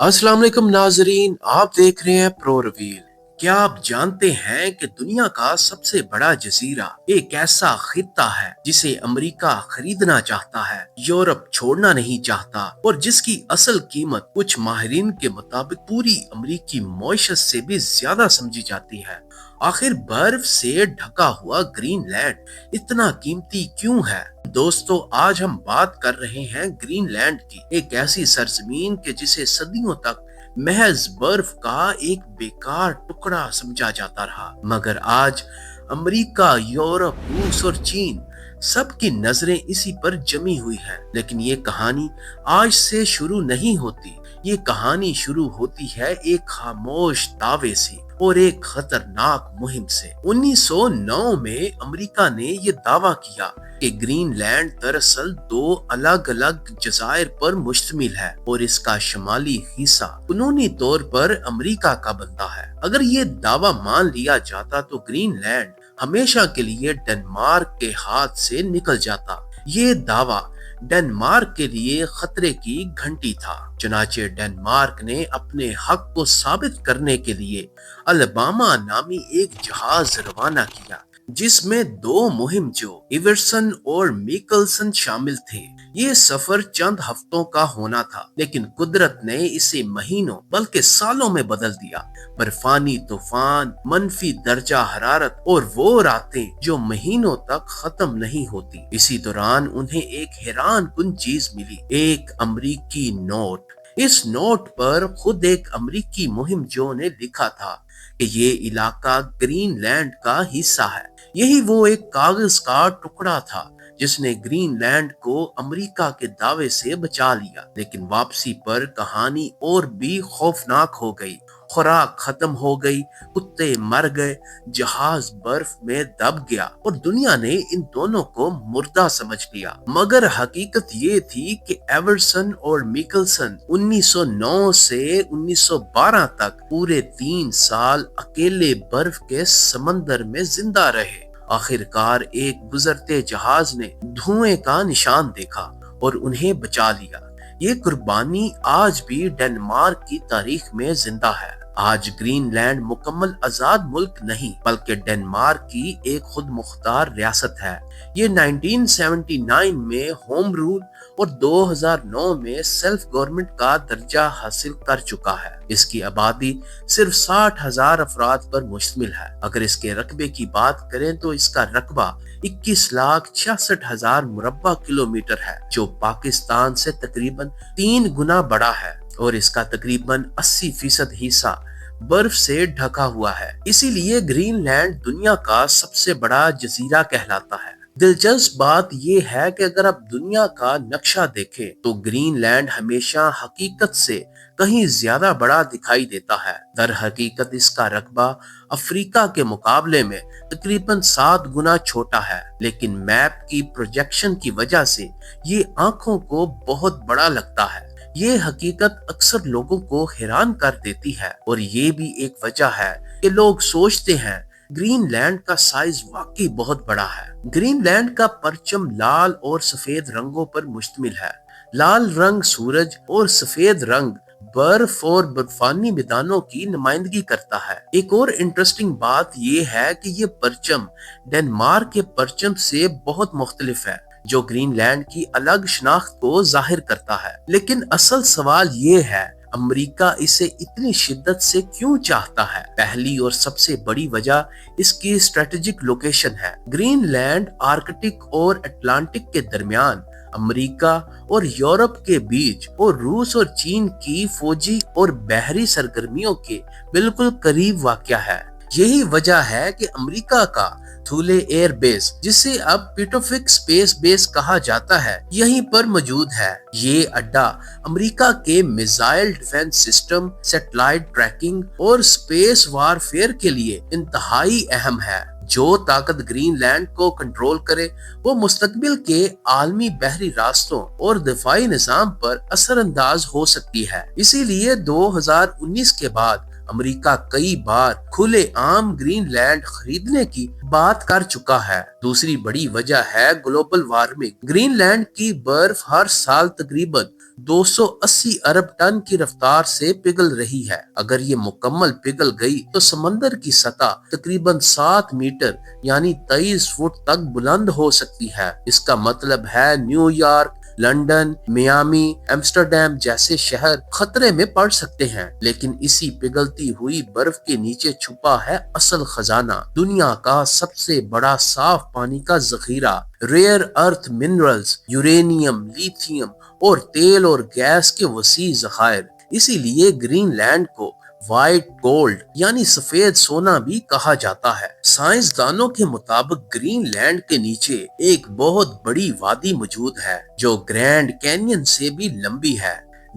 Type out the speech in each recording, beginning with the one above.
अस्सलाम वालेकुम नाजरीन, आप देख रहे हैं प्रो रिवील। क्या आप जानते हैं कि दुनिया का सबसे बड़ा जजीरा एक ऐसा खित्ता है जिसे अमेरिका खरीदना चाहता है, यूरोप छोड़ना नहीं चाहता और जिसकी असल कीमत कुछ माहिरीन के मुताबिक पूरी अमेरिकी मईशत से भी ज्यादा समझी जाती है। आखिर बर्फ से ढका हुआ ग्रीनलैंड इतना कीमती क्यों है? दोस्तों, आज हम बात कर रहे हैं ग्रीनलैंड की, एक ऐसी सरजमीन के जिसे सदियों तक महज बर्फ का एक बेकार टुकड़ा समझा जाता रहा, मगर आज अमेरिका, यूरोप, रूस और चीन सबकी नजरें इसी पर जमी हुई हैं। लेकिन ये कहानी आज से शुरू नहीं होती। ये कहानी शुरू होती है एक खामोश दावे से और एक खतरनाक मुहिम से। 1909 में अमेरिका ने ये दावा किया कि ग्रीनलैंड दरअसल दो अलग अलग जज़ायर पर मुश्तमिल है और इसका शुमाली हिस्सा कानूनी तौर पर अमेरिका का बनता है। अगर ये दावा मान लिया जाता तो ग्रीनलैंड हमेशा के लिए डेनमार्क के हाथ से निकल जाता। ये दावा डेनमार्क के लिए खतरे की घंटी था। चुनाचे डेनमार्क ने अपने हक को साबित करने के लिए अलबामा नामी एक जहाज रवाना किया, जिसमें दो मुहिमजो इवर्सन और मिकलसन शामिल थे। ये सफर चंद हफ्तों का होना था, लेकिन कुदरत ने इसे महीनों बल्कि सालों में बदल दिया। बर्फानी तूफान, मनफी दर्जा हरारत और वो रातें जो महीनों तक खत्म नहीं होती। इसी दौरान उन्हें एक हैरान कुन चीज मिली, एक अमरीकी नोट। इस नोट पर खुद एक अमरीकी मुहिमजो ने लिखा था कि ये इलाका ग्रीनलैंड का हिस्सा है। यही वो एक कागज का टुकड़ा था जिसने ग्रीनलैंड को अमेरिका के दावे से बचा लिया। लेकिन वापसी पर कहानी और भी खौफनाक हो गई। खुराक खत्म हो गई, कुत्ते मर गए, जहाज बर्फ में दब गया और दुनिया ने इन दोनों को मुर्दा समझ लिया। मगर हकीकत ये थी कि एवर्सन और मिकलसन 1909 से 1912 तक पूरे 3 साल अकेले बर्फ के समंदर में जिंदा रहे। आखिरकार एक गुजरते जहाज ने धुएं का निशान देखा और उन्हें बचा लिया। ये कुर्बानी आज भी डेनमार्क की तारीख में जिंदा है। आज ग्रीनलैंड मुकम्मल आजाद मुल्क नहीं बल्कि डेनमार्क की एक खुद मुख्तार रियासत है। ये 1979 में होम रूल और 2009 में सेल्फ गवर्नमेंट का दर्जा हासिल कर चुका है। इसकी आबादी सिर्फ 60,000 अफराद पर मुश्तमिल है। अगर इसके रकबे की बात करें तो इसका रकबा 21,66,000 मुरब्बा किलोमीटर है, जो पाकिस्तान से तकरीबन 3 गुना बड़ा है और इसका तकरीबन 80% हिस्सा बर्फ से ढका हुआ है। इसीलिए ग्रीनलैंड दुनिया का सबसे बड़ा जजीरा कहलाता है। दिलचस्प बात यह है कि अगर आप दुनिया का नक्शा देखें तो ग्रीनलैंड हमेशा हकीकत से कहीं ज्यादा बड़ा दिखाई देता है। दर हकीकत इसका रकबा अफ्रीका के मुकाबले में तकरीबन 7 गुना छोटा है, लेकिन मैप की प्रोजेक्शन की वजह से ये आंखों को बहुत बड़ा लगता है। ये हकीकत अक्सर लोगों को हैरान कर देती है और ये भी एक वजह है कि लोग सोचते हैं ग्रीनलैंड का साइज वाकई बहुत बड़ा है। ग्रीनलैंड का परचम लाल और सफेद रंगों पर मुश्तमिल है। लाल रंग सूरज और सफेद रंग बर्फ और बर्फानी मैदानों की नुमाइंदगी करता है। एक और इंटरेस्टिंग बात यह है कि ये परचम डेनमार्क के परचम से बहुत मुख्तलिफ है, जो ग्रीनलैंड की अलग शनाख्त को जाहिर करता है। लेकिन असल सवाल ये है, अमेरिका इसे इतनी शिद्दत से क्यों चाहता है? पहली और सबसे बड़ी वजह इसकी स्ट्रेटेजिक लोकेशन है। ग्रीनलैंड आर्कटिक और अटलांटिक के दरमियान, अमेरिका और यूरोप के बीच और रूस और चीन की फौजी और बहरी सरगर्मियों के बिल्कुल करीब वाक़या है। यही वजह है कि अमेरिका का थूले एयर बेस, जिसे अब पिटोफिक स्पेस बेस कहा जाता है, यहीं पर मौजूद है। ये अड्डा अमेरिका के missile defence system, satellite trekking और स्पेस वारफेयर के लिए इंतहाई अहम है। जो ताकत ग्रीनलैंड को कंट्रोल करे वो मुस्तकबिल के आलमी बहरी रास्तों और दिफाई निजाम पर असरअंदाज हो सकती है। इसीलिए 2019 के बाद अमेरिका कई बार खुले आम ग्रीनलैंड खरीदने की बात कर चुका है। दूसरी बड़ी वजह है ग्लोबल वार्मिंग। ग्रीनलैंड की बर्फ हर साल तकरीबन 280 ارب ٹن کی رفتار سے پگھل رہی ہے۔ اگر یہ مکمل پگھل گئی تو سمندر کی سطح تقریباً 7 میٹر یعنی 23 فٹ تک بلند ہو سکتی ہے۔ اس کا مطلب ہے new York, London, Miami, Amsterdam جیسے شہر خطرے میں پڑ سکتے ہیں۔ لیکن اسی پگھلتی ہوئی برف کے نیچے چھپا ہے اصل خزانہ، دنیا کا سب سے بڑا صاف پانی کا ذخیرہ، ریئر ارتھ منرلز، یورینیم، لیتھیم اور تیل اور گیس کے وسیع ذخائر۔ اسی لیے گرین لینڈ کو وائٹ گولڈ یعنی سفید سونا بھی کہا جاتا ہے۔ سائنسدانوں کے مطابق گرین لینڈ کے نیچے ایک بہت بڑی وادی موجود ہے جو گرینڈ کینین سے بھی لمبی ہے۔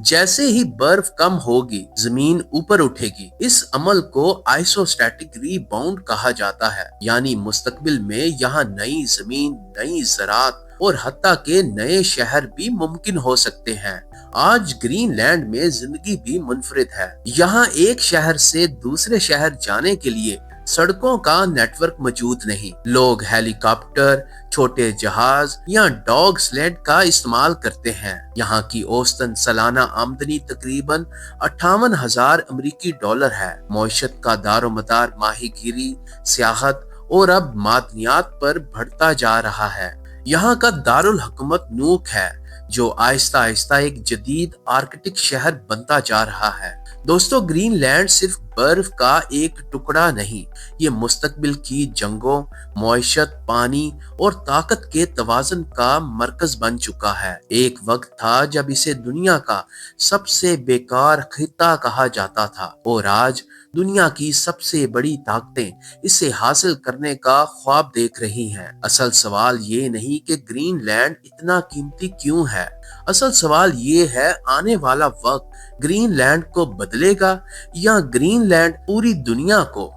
جیسے ہی برف کم ہوگی زمین اوپر اٹھے گی۔ اس عمل کو آئسوسٹیٹک ری باؤنڈ کہا جاتا ہے، یعنی مستقبل میں یہاں نئی زمین، نئی زراعت اور حتیٰ کہ نئے شہر بھی ممکن ہو سکتے ہیں۔ آج گرین لینڈ میں زندگی بھی منفرد ہے۔ یہاں ایک شہر سے دوسرے شہر جانے کے لیے سڑکوں کا نیٹ ورک موجود نہیں۔ لوگ ہیلی کاپٹر، چھوٹے جہاز یا ڈاگ سلیڈ کا استعمال کرتے ہیں۔ یہاں کی اوسطاً سالانہ آمدنی تقریباً 58,000 امریکی ڈالر ہے۔ معیشت کا دار و مدار ماہی گیری، سیاحت اور اب معدنیات پر بڑھتا جا رہا ہے۔ یہاں کا دارالحکومت نوک ہے جو آہستہ آہستہ ایک جدید آرکٹک شہر بنتا جا رہا ہے۔ دوستو، گرین لینڈ صرف برف کا ایک ٹکڑا نہیں، یہ مستقبل کی جنگوں، معیشت، پانی اور طاقت کے توازن کا مرکز بن چکا ہے۔ ایک وقت تھا جب اسے دنیا کا سب سے بیکار خطہ کہا جاتا تھا، اور آج دنیا کی سب سے بڑی طاقتیں اسے حاصل کرنے کا خواب دیکھ رہی ہیں۔ اصل سوال یہ نہیں کہ گرین لینڈ اتنا قیمتی کیوں ہے، اصل سوال یہ ہے آنے والا وقت گرین لینڈ کو بدلے گا یا گرین لینڈ پوری دنیا کو؟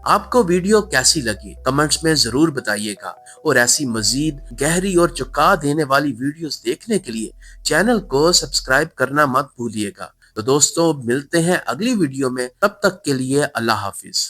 آپ کو ویڈیو کیسی لگی کمنٹس میں ضرور بتائیے گا، اور ایسی مزید گہری اور چونکا دینے والی ویڈیوز دیکھنے کے لیے چینل کو سبسکرائب کرنا مت بھولیے گا۔ تو دوستو، ملتے ہیں اگلی ویڈیو میں، تب تک کے لیے اللہ حافظ۔